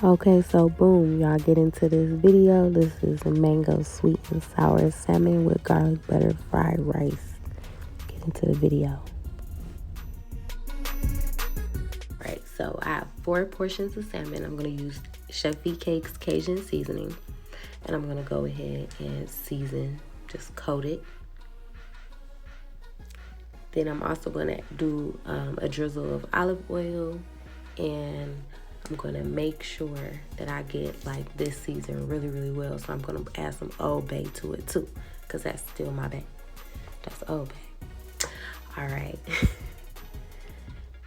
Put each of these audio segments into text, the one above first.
Okay, so boom, y'all get into this video. This is a mango sweet and sour salmon with garlic butter fried rice. Get into the video. Alright, so I have 4 portions of salmon. I'm going to use Chef V Cake's Cajun seasoning. And I'm going to go ahead and season, just coat it. Then I'm also going to do a drizzle of olive oil, and I'm going to make sure that I get like this seasoned really, really well. So I'm going to add some Old Bay to it too, because that's still my bay. That's Old Bay. All right.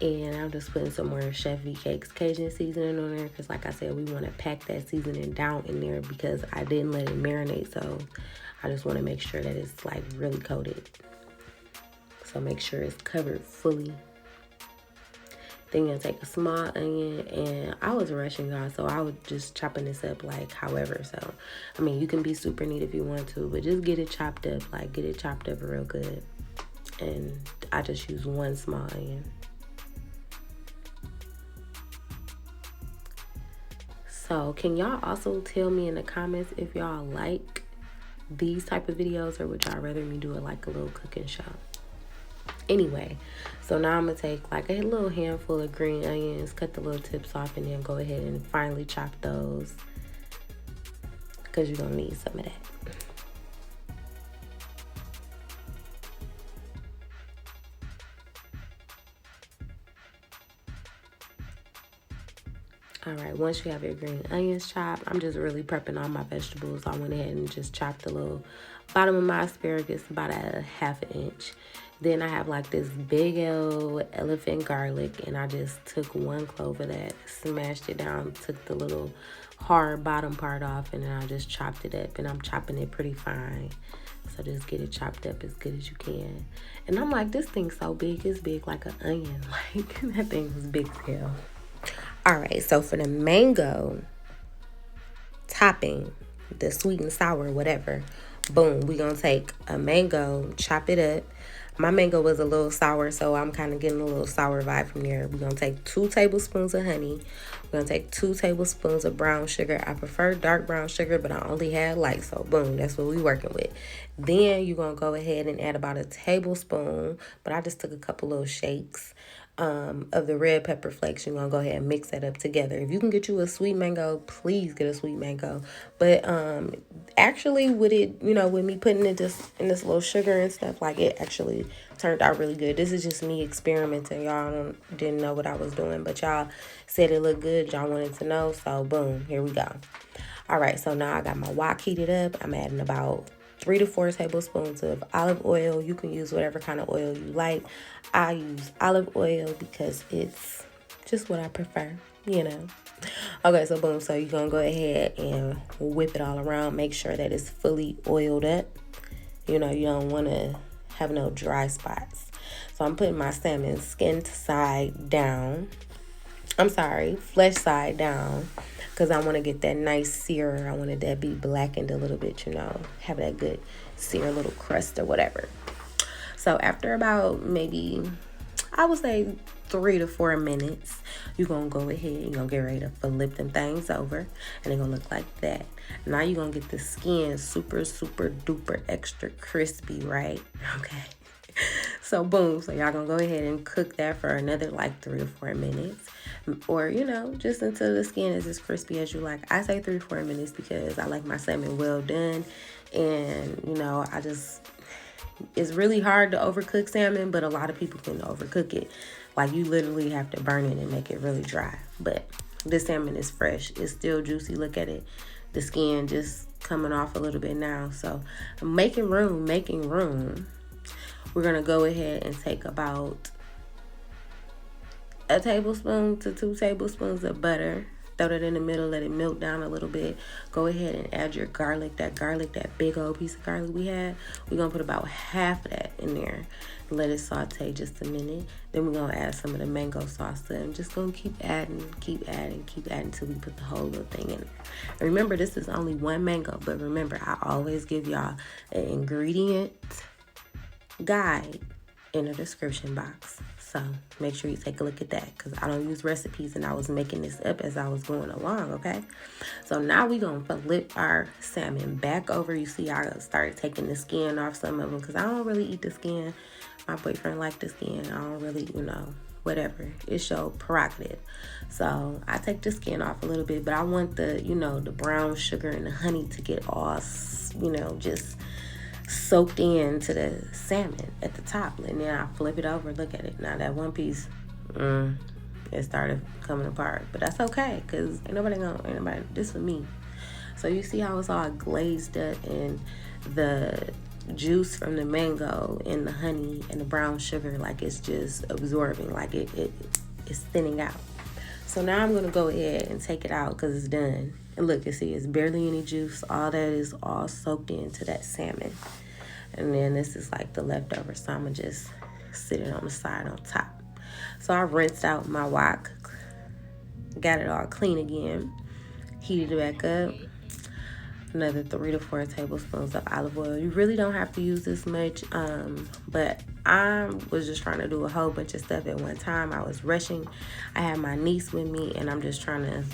And I'm just putting some more Chef V Cake's Cajun seasoning on there, because like I said, we want to pack that seasoning down in there because I didn't let it marinate. So I just want to make sure that it's like really coated. So make sure it's covered fully. Then you're gonna take a small onion, and I was rushing, y'all, so I was just chopping this up like however. So I mean, you can be super neat if you want to, but just get it chopped up, like get it chopped up real good. And I just use 1 small onion. So can y'all also tell me in the comments if y'all like these type of videos, or would y'all rather me do it like a little cooking show? Anyway, so now I'm gonna take like a little handful of green onions, cut the little tips off, and then go ahead and finely chop those, because you're gonna need some of that. All right, once you have your green onions chopped, I'm just really prepping all my vegetables. I went ahead and just chopped the little bottom of my asparagus about a 1/2 inch. Then I have like this big old elephant garlic, and I just took 1 clove of that, smashed it down, took the little hard bottom part off, and then I just chopped it up, and I'm chopping it pretty fine. So just get it chopped up as good as you can. And I'm like, this thing's so big, it's big like an onion. Like, that thing was big as hell. All right, so for the mango topping, the sweet and sour, whatever, boom, we're going to take a mango, chop it up. My mango was a little sour, so I'm kind of getting a little sour vibe from there. We're going to take 2 tablespoons of honey. We're going to take 2 tablespoons of brown sugar. I prefer dark brown sugar, but I only had light, so boom, that's what we're working with. Then you're going to go ahead and add about a tablespoon, but I just took a couple little shakes of the red pepper flakes. You're gonna go ahead and mix that up together. If you can get you a sweet mango, please get a sweet mango. But actually with it, you know, with me putting it just in this little sugar and stuff, like, it actually turned out really good. This is just me experimenting. Y'all didn't know what I was doing, but y'all said it looked good. Y'all wanted to know, so boom, here we go. All right, so now I got my wok heated up. I'm adding about 3 to 4 tablespoons of olive oil. You can use whatever kind of oil you like. I use olive oil because it's just what I prefer, you know. Okay, so boom, so you're gonna go ahead and whip it all around. Make sure that it's fully oiled up. You know, you don't want to have no dry spots. So I'm putting my salmon skin side down. I'm sorry, flesh side down, because I want to get that nice sear. I wanted that be blackened a little bit, you know, have that good sear little crust or whatever. So after about maybe, I would say 3 to 4 minutes, you're going to go ahead and you're going to get ready to flip them things over, and they're going to look like that. Now you're going to get the skin super, super duper extra crispy, right? Okay. So boom, so y'all gonna go ahead and cook that for another like 3 to 4 minutes, or you know, just until the skin is as crispy as you like. I say 3 to 4 minutes because I like my salmon well done, and you know, it's really hard to overcook salmon, but a lot of people can overcook it. Like, you literally have to burn it and make it really dry. But this salmon is fresh, it's still juicy. Look at it, the skin just coming off a little bit now. So I'm making room. We're going to go ahead and take about 1 tablespoon to 2 tablespoons of butter. Throw that in the middle, let it melt down a little bit. Go ahead and add your garlic, that big old piece of garlic we had. We're going to put about half of that in there. Let it saute just a minute. Then we're going to add some of the mango sauce to it. I'm just going to keep adding until we put the whole little thing in there. And remember, this is only 1 mango, but remember, I always give y'all an ingredient guide in the description box. So make sure you take a look at that, because I don't use recipes and I was making this up as I was going along, okay? So now we're going to flip our salmon back over. You see I started taking the skin off some of them because I don't really eat the skin. My boyfriend liked the skin. I don't really, whatever. It's your prerogative. So I take the skin off a little bit, but I want the, the brown sugar and the honey to get all, just soaked into the salmon at the top. And then I flip it over. Look at it. Now that one piece, it started coming apart. But that's okay, because ain't nobody, this for me. So you see how it's all glazed up, and the juice from the mango and the honey and the brown sugar, like it's just absorbing, like it's thinning out. So now I'm gonna go ahead and take it out because it's done. And look, you see it's barely any juice. All that is all soaked into that salmon. And then this is like the leftover, so I'm gonna just sit it on the side on top. So I rinsed out my wok, got it all clean again, heated it back up. Another 3 to 4 tablespoons of olive oil. You really don't have to use this much, but I was just trying to do a whole bunch of stuff at one time. I was rushing. I had my niece with me, and I'm just trying to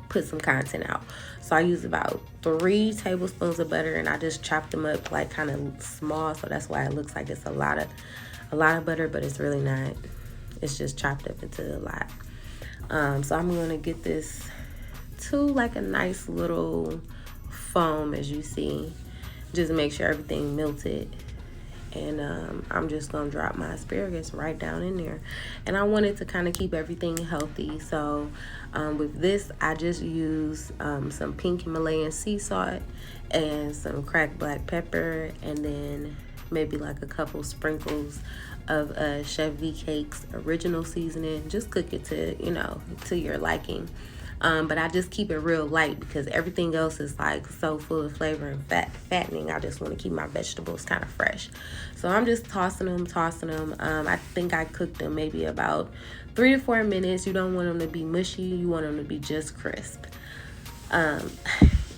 put some content out. So I used about 3 tablespoons of butter, and I just chopped them up like kind of small, so that's why it looks like it's a lot of butter, but it's really not. It's just chopped up into a lot. So I'm gonna get this to like a nice little foam, as you see. Just make sure everything melted, and I'm just gonna drop my asparagus right down in there. And I wanted to kind of keep everything healthy, so with this I just use some pink Himalayan sea salt and some cracked black pepper, and then maybe like a couple sprinkles of Chef V Cake's original seasoning. Just cook it to your liking. But I just keep it real light because everything else is like so full of flavor and fattening. I just want to keep my vegetables kind of fresh. So I'm just tossing them. I think I cooked them maybe about 3 to 4 minutes. You don't want them to be mushy. You want them to be just crisp.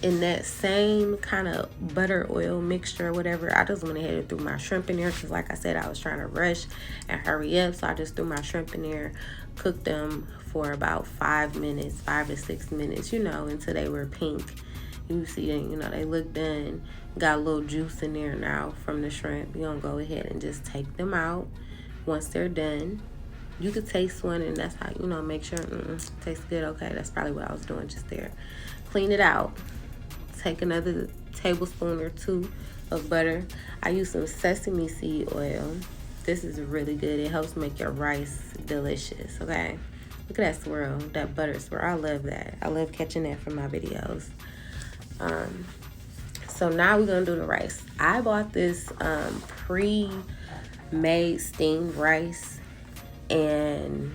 In that same kind of butter oil mixture or whatever, I just went ahead and threw my shrimp in there because, like I said, I was trying to rush and hurry up. So I just threw my shrimp in there, cooked them for about 5 to 6 minutes, until they were pink. You see, they look done. Got a little juice in there now from the shrimp. You're gonna go ahead and just take them out once they're done. You could taste one, and that's how, make sure tastes good. Okay, that's probably what I was doing just there. Clean it out. Take another tablespoon or 2 of butter. I use some sesame seed oil. This is really good. It helps make your rice delicious, okay? Look at that swirl, that butter swirl. I love that. I love catching that from my videos. So now we're going to do the rice. I bought this pre-made steamed rice, and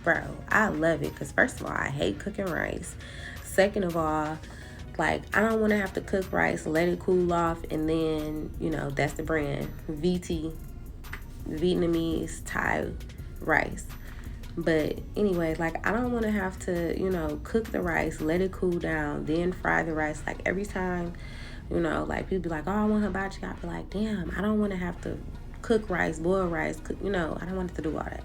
bro, I love it because first of all, I hate cooking rice. Second of all, like, I don't want to have to cook rice, let it cool off, and then, that's the brand, VT, Vietnamese Thai rice. But anyway, like, I don't want to have to, cook the rice, let it cool down, then fry the rice. Like, every time, like, people be like, oh, I want hibachi. I be like, damn, I don't want to have to cook rice, boil rice, I don't want to do all that.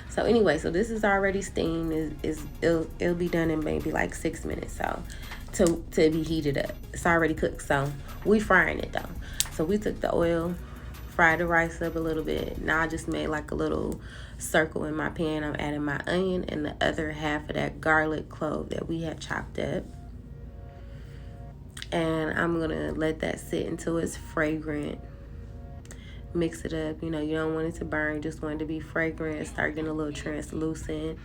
So anyway, so this is already steamed. It'll be done in maybe like 6 minutes. So to be heated up. It's already cooked, so we frying it though. So we took the oil, fried the rice up a little bit. Now I just made like a little circle in my pan. I'm adding my onion and the other half of that garlic clove that we had chopped up. And I'm gonna let that sit until it's fragrant. Mix it up, you don't want it to burn, just want it to be fragrant, start getting a little translucent.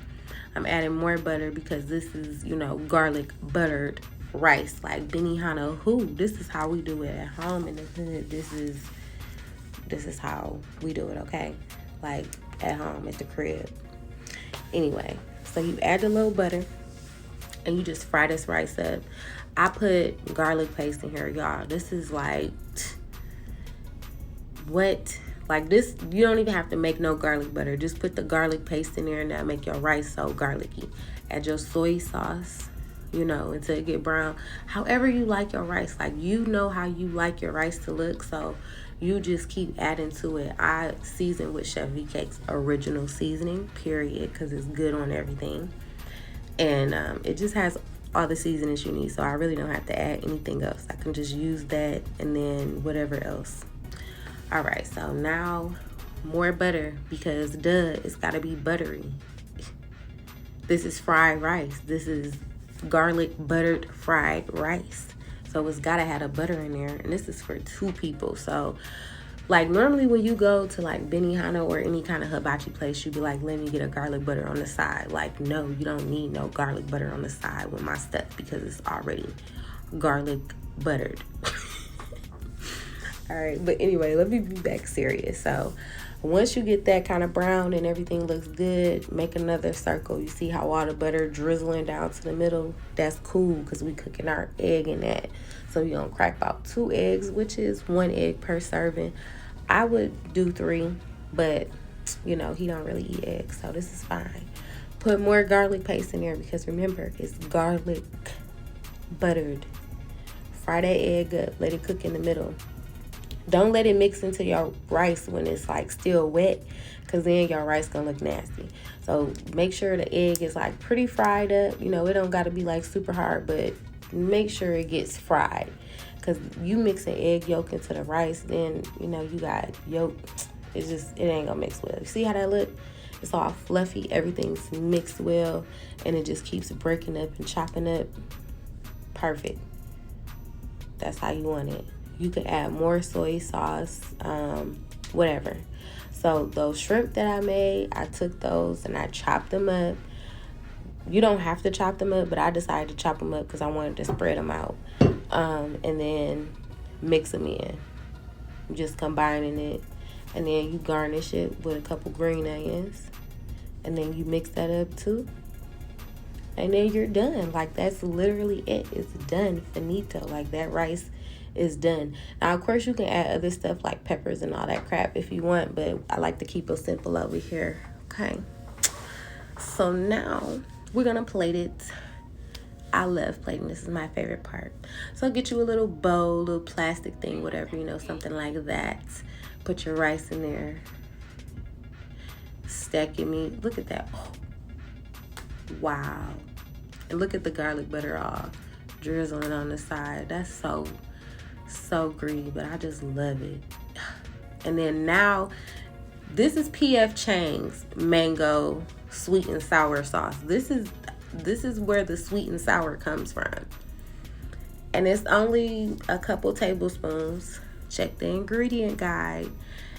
I'm adding more butter because this is, garlic buttered rice, like Benihana. This is how we do it at home in the hood. This is how we do it, okay? Like at home at the crib. Anyway, so you add a little butter and you just fry this rice up. I put garlic paste in here, y'all. This is like this, you don't even have to make no garlic butter. Just put the garlic paste in there and that'll make your rice so garlicky. Add your soy sauce, until it get brown. However you like your rice, like how you like your rice to look. So You just keep adding to it. I season with Chef V Cake's original seasoning, period, because it's good on everything. And it just has all the seasonings you need, so I really don't have to add anything else. I can just use that and then whatever else. All right, so now more butter, because duh, it's got to be buttery. This is fried rice. This is garlic buttered fried rice, so it's got to have a butter in there, and this is for 2 people. So like normally when you go to like Benihana or any kind of hibachi place, you be like, let me get a garlic butter on the side. Like, no, you don't need no garlic butter on the side with my stuff because it's already garlic buttered. All right, but anyway, let me be back serious. So once you get that kind of brown and everything looks good, make another circle. You see how all the butter drizzling down to the middle? That's cool because we cooking our egg in that. So you're gonna crack about 2 eggs, which is 1 egg per serving. I would do 3, but you know, he don't really eat eggs, so this is fine. Put more garlic paste in there because remember, it's garlic buttered. Fry that egg up, let it cook in the middle. Don't let it mix into your rice when it's like still wet, because then your rice gonna look nasty. So make sure the egg is like pretty fried up. You know, it don't gotta be like super hard, but make sure it gets fried. Because you mix an egg yolk into the rice, then, you know, you got yolk. It's just, it ain't gonna mix well. See how that look? It's all fluffy. Everything's mixed well. And it just keeps breaking up and chopping up. Perfect. That's how you want it. You could add more soy sauce, whatever. So those shrimp that I made, I took those and I chopped them up. You don't have to chop them up, but I decided to chop them up because I wanted to spread them out. And then mix them in. Just combining it. And then you garnish it with a couple green onions. And then you mix that up too. And then you're done. Like, that's literally it. It's done. Finito. Like, that rice is done. Now, of course, you can add other stuff like peppers and all that crap if you want, but I like to keep it simple over here. Okay. So now we're gonna plate it. I love plating. This is my favorite part. So get you a little bowl, little plastic thing, whatever, you know, something like that. Put your rice in there. Stack your meat. Look at that. Oh, wow. And look at the garlic butter all drizzling on the side. That's so greedy, but I just love it. And then now, this is P.F. Chang's mango sweet and sour sauce. This is where the sweet and sour comes from. And it's only a couple tablespoons. Check the ingredient guide.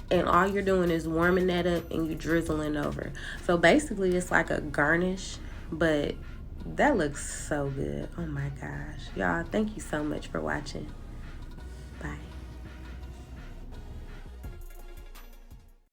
And all you're doing is warming that up and you drizzling over. So basically it's like a garnish, but that looks so good. Oh my gosh. Y'all, thank you so much for watching. Bye.